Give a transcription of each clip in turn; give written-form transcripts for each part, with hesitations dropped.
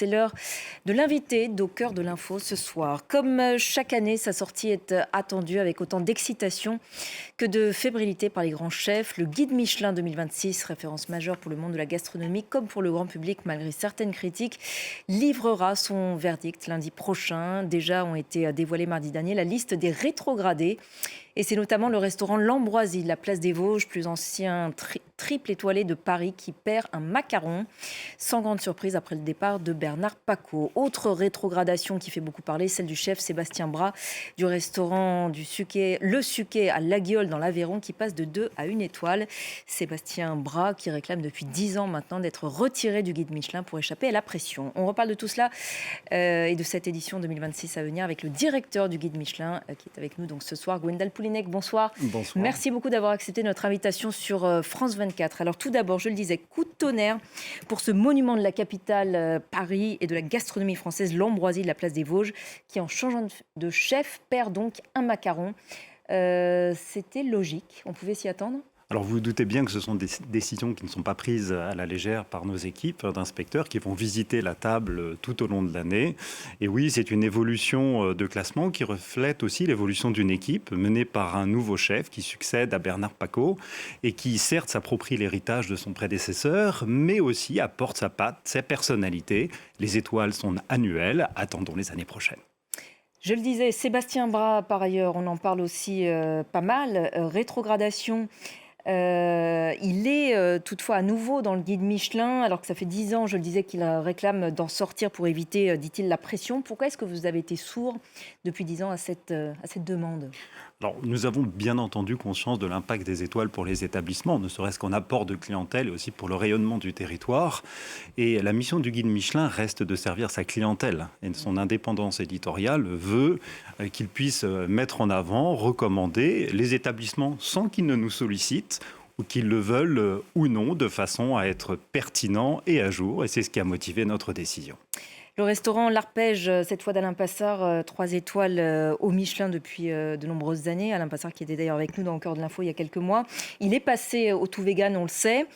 C'est l'heure de l'invité d'Au cœur de l'info ce soir. Comme chaque année, sa sortie est attendue avec autant d'excitation que de fébrilité par les grands chefs. Le guide Michelin 2026, référence majeure pour le monde de la gastronomie comme pour le grand public malgré certaines critiques, livrera son verdict lundi prochain. Déjà ont été dévoilés mardi dernier la liste des rétrogradés. Et c'est notamment le restaurant L'Ambroisie de la place des Vosges, plus ancien triple étoilé de Paris, qui perd un macaron, sans grande surprise après le départ de Bernard Pacot. Autre rétrogradation qui fait beaucoup parler, celle du chef Sébastien Bras du restaurant Le Suquet à Laguiole dans l'Aveyron, qui passe de 2 à 1 étoile. Sébastien Bras qui réclame depuis 10 ans maintenant d'être retiré du guide Michelin pour échapper à la pression. On reparle de tout cela et de cette édition 2026 à venir avec le directeur du guide Michelin qui est avec nous donc ce soir, Gwendal Poulinec. Bonsoir. Bonsoir. Merci beaucoup d'avoir accepté notre invitation sur France 24. Alors tout d'abord, je le disais, coup de tonnerre pour ce monument de la capitale Paris et de la gastronomie française, L'Ambroisie de la place des Vosges, qui en changeant de chef perd donc un macaron. C'était logique, on pouvait s'y attendre ? Alors vous vous doutez bien que ce sont des décisions qui ne sont pas prises à la légère par nos équipes d'inspecteurs qui vont visiter la table tout au long de l'année. Et oui, c'est une évolution de classement qui reflète aussi l'évolution d'une équipe menée par un nouveau chef qui succède à Bernard Pacot et qui certes s'approprie l'héritage de son prédécesseur, mais aussi apporte sa patte, sa personnalité. Les étoiles sont annuelles, attendons les années prochaines. Je le disais, Sébastien Bras, par ailleurs, on en parle aussi pas mal, rétrogradation. Il est toutefois à nouveau dans le guide Michelin, alors que ça fait 10 ans, je le disais, qu'il réclame d'en sortir pour éviter, dit-il, la pression. Pourquoi est-ce que vous avez été sourd depuis 10 ans à cette demande ? Alors, nous avons bien entendu conscience de l'impact des étoiles pour les établissements, ne serait-ce qu'en apport de clientèle et aussi pour le rayonnement du territoire. Et la mission du guide Michelin reste de servir sa clientèle. Et son indépendance éditoriale veut qu'il puisse mettre en avant, recommander les établissements sans qu'ils ne nous sollicitent ou qu'ils le veulent ou non, de façon à être pertinent et à jour. Et c'est ce qui a motivé notre décision. Le restaurant L'Arpège, cette fois d'Alain Passard, 3 étoiles au Michelin depuis de nombreuses années. Alain Passard qui était d'ailleurs avec nous dans Au cœur de l'info il y a quelques mois. Il est passé au tout vegan, on le sait.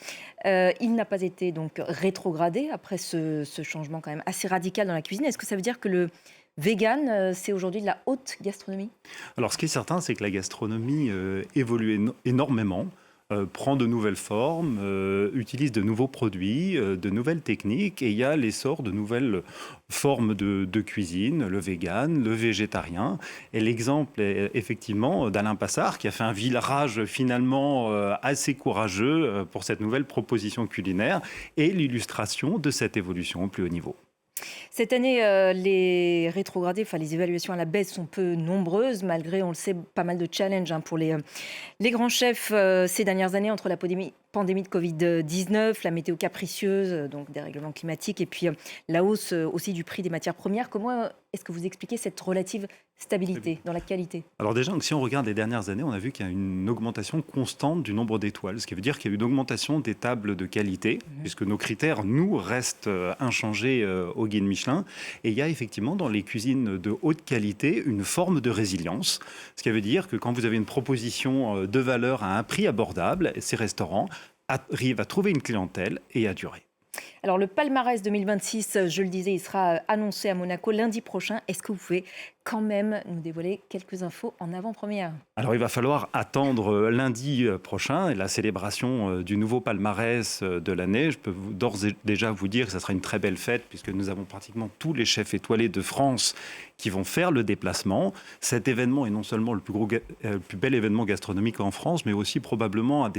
Il n'a pas été donc rétrogradé après ce changement quand même assez radical dans la cuisine. Est-ce que ça veut dire que le vegan, c'est aujourd'hui de la haute gastronomie ? Alors ce qui est certain, c'est que la gastronomie évolue énormément. Prend de nouvelles formes, utilise de nouveaux produits, de nouvelles techniques, et il y a l'essor de nouvelles formes de cuisine, le vegan, le végétarien. Et l'exemple est effectivement d'Alain Passard qui a fait un virage finalement assez courageux pour cette nouvelle proposition culinaire et l'illustration de cette évolution au plus haut niveau. Cette année, les rétrogradés, enfin les évaluations à la baisse sont peu nombreuses, malgré, on le sait, pas mal de challenges pour les grands chefs ces dernières années, entre la pandémie de Covid-19, la météo capricieuse, donc des règlements climatiques, et puis la hausse aussi du prix des matières premières. Comment est-ce que vous expliquez cette relative stabilité dans la qualité ? Alors déjà, si on regarde les dernières années, on a vu qu'il y a une augmentation constante du nombre d'étoiles, ce qui veut dire qu'il y a eu une augmentation des tables de qualité, puisque nos critères, nous, restent inchangés au guide Michelin. Et il y a effectivement dans les cuisines de haute qualité une forme de résilience, ce qui veut dire que quand vous avez une proposition de valeur à un prix abordable, ces restaurants arrivent à trouver une clientèle et à durer. Alors le palmarès 2026, je le disais, il sera annoncé à Monaco lundi prochain. Est-ce que vous pouvez quand même nous dévoiler quelques infos en avant-première ? Alors il va falloir attendre lundi prochain et la célébration du nouveau palmarès de l'année. Je peux d'ores et déjà vous dire que ça sera une très belle fête puisque nous avons pratiquement tous les chefs étoilés de France qui vont faire le déplacement. Cet événement est non seulement le plus bel événement gastronomique en France, mais aussi probablement un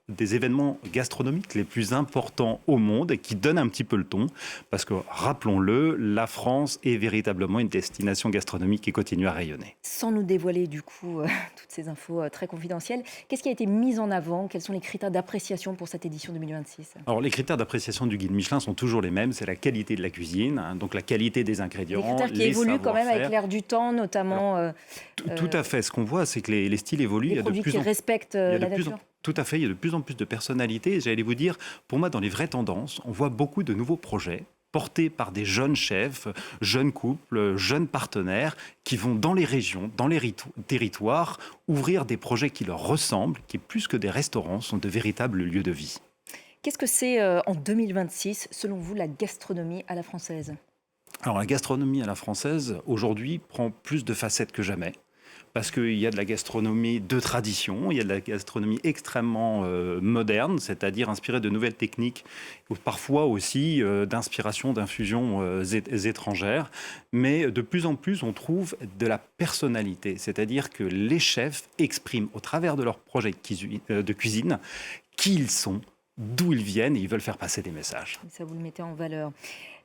des événements gastronomiques les plus importants au monde et qui donne un petit peu le ton parce que, rappelons-le, la France est véritablement une destination gastronomique qui continue à rayonner. Sans nous dévoiler du coup toutes ces infos très confidentielles, qu'est-ce qui a été mis en avant ? Quels sont les critères d'appréciation pour cette édition 2026 ? Alors les critères d'appréciation du guide Michelin sont toujours les mêmes, c'est la qualité de la cuisine, donc la qualité des ingrédients, les critères qui évoluent quand même avec l'air du temps, notamment. Alors, tout à fait, ce qu'on voit c'est que les styles évoluent. Les produits qui respectent la nature. Tout à fait, il y a de plus en plus de personnalités. J'allais vous dire, pour moi, dans les vraies tendances, on voit beaucoup de nouveaux projets portés par des jeunes chefs, jeunes couples, jeunes partenaires qui vont dans les régions, dans les territoires, ouvrir des projets qui leur ressemblent, qui plus que des restaurants, sont de véritables lieux de vie. Qu'est-ce que c'est en 2026, selon vous, la gastronomie à la française ? Alors la gastronomie à la française, aujourd'hui, prend plus de facettes que jamais. Parce qu'il y a de la gastronomie de tradition, il y a de la gastronomie extrêmement moderne, c'est-à-dire inspirée de nouvelles techniques, ou parfois aussi d'inspiration, d'infusions étrangères. Mais de plus en plus, on trouve de la personnalité, c'est-à-dire que les chefs expriment au travers de leurs projets de cuisine qui ils sont, d'où ils viennent, et ils veulent faire passer des messages. Ça, vous le mettez en valeur.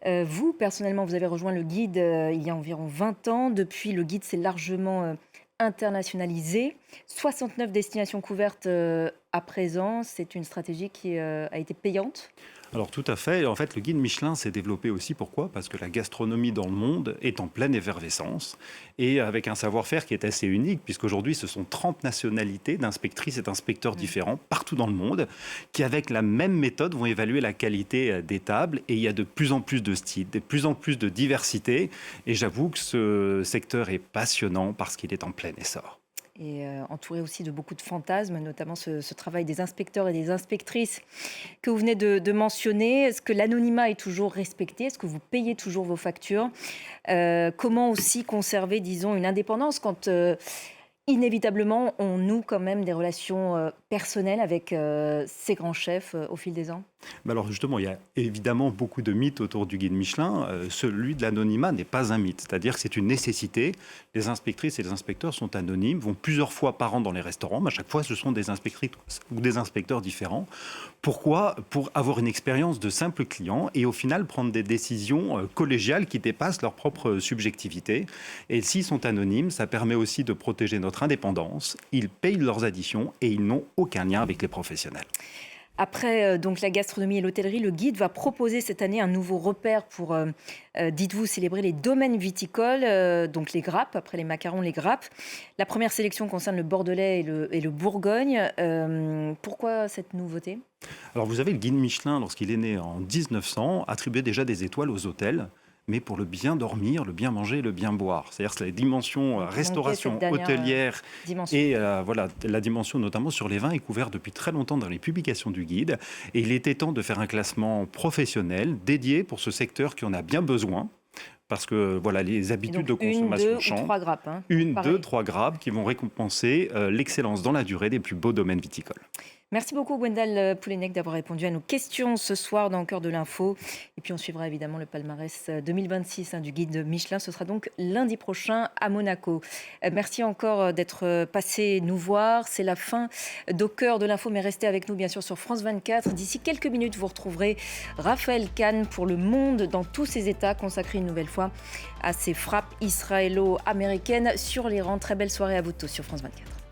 Vous, personnellement, vous avez rejoint le guide il y a environ 20 ans. Depuis, le guide s'est largement internationalisé. 69 destinations couvertes à présent. C'est une stratégie qui a été payante. Alors tout à fait. En fait, le guide Michelin s'est développé aussi. Pourquoi ? Parce que la gastronomie dans le monde est en pleine effervescence et avec un savoir-faire qui est assez unique, puisqu'aujourd'hui, ce sont 30 nationalités d'inspectrices et d'inspecteurs différents partout dans le monde qui, avec la même méthode, vont évaluer la qualité des tables. Et il y a de plus en plus de styles, de plus en plus de diversité. Et j'avoue que ce secteur est passionnant parce qu'il est en plein essor. Et entouré aussi de beaucoup de fantasmes, notamment ce travail des inspecteurs et des inspectrices que vous venez de mentionner. Est-ce que l'anonymat est toujours respecté ? Est-ce que vous payez toujours vos factures ? Comment aussi conserver, disons, une indépendance quand inévitablement on noue quand même des relations personnelles avec ces grands chefs au fil des ans ? Alors justement, il y a évidemment beaucoup de mythes autour du guide Michelin. Celui de l'anonymat n'est pas un mythe, c'est-à-dire que c'est une nécessité. Les inspectrices et les inspecteurs sont anonymes, vont plusieurs fois par an dans les restaurants, mais à chaque fois ce sont des inspectrices ou des inspecteurs différents. Pourquoi ? Pour avoir une expérience de simple client et au final prendre des décisions collégiales qui dépassent leur propre subjectivité. Et s'ils sont anonymes, ça permet aussi de protéger notre indépendance. Ils payent leurs additions et ils n'ont aucun lien avec les professionnels. Après donc la gastronomie et l'hôtellerie, le guide va proposer cette année un nouveau repère pour, dites-vous, célébrer les domaines viticoles, donc les grappes, après les macarons, les grappes. La première sélection concerne le Bordelais et le Bourgogne. Pourquoi cette nouveauté ? Alors vous avez le guide Michelin, lorsqu'il est né en 1900, attribuait déjà des étoiles aux hôtels, mais pour le bien dormir, le bien manger, le bien boire. C'est-à-dire que la dimension restauration hôtelière et voilà, la dimension notamment sur les vins est couverte depuis très longtemps dans les publications du guide. Et il était temps de faire un classement professionnel dédié pour ce secteur qui en a bien besoin. Parce que voilà, les habitudes de consommation changent. 3 grappes. Une, deux, 3 grappes qui vont récompenser l'excellence dans la durée des plus beaux domaines viticoles. Merci beaucoup Gwendal Poulenec d'avoir répondu à nos questions ce soir dans Cœur de l'Info. Et puis on suivra évidemment le palmarès 2026 du guide Michelin. Ce sera donc lundi prochain à Monaco. Merci encore d'être passé nous voir. C'est la fin d'Au Cœur de l'Info, mais restez avec nous bien sûr sur France 24. D'ici quelques minutes, vous retrouverez Raphaël Kahn pour Le Monde dans tous ses états, consacré une nouvelle fois à ces frappes israélo-américaines sur l'Iran. Très belle soirée à vous tous sur France 24.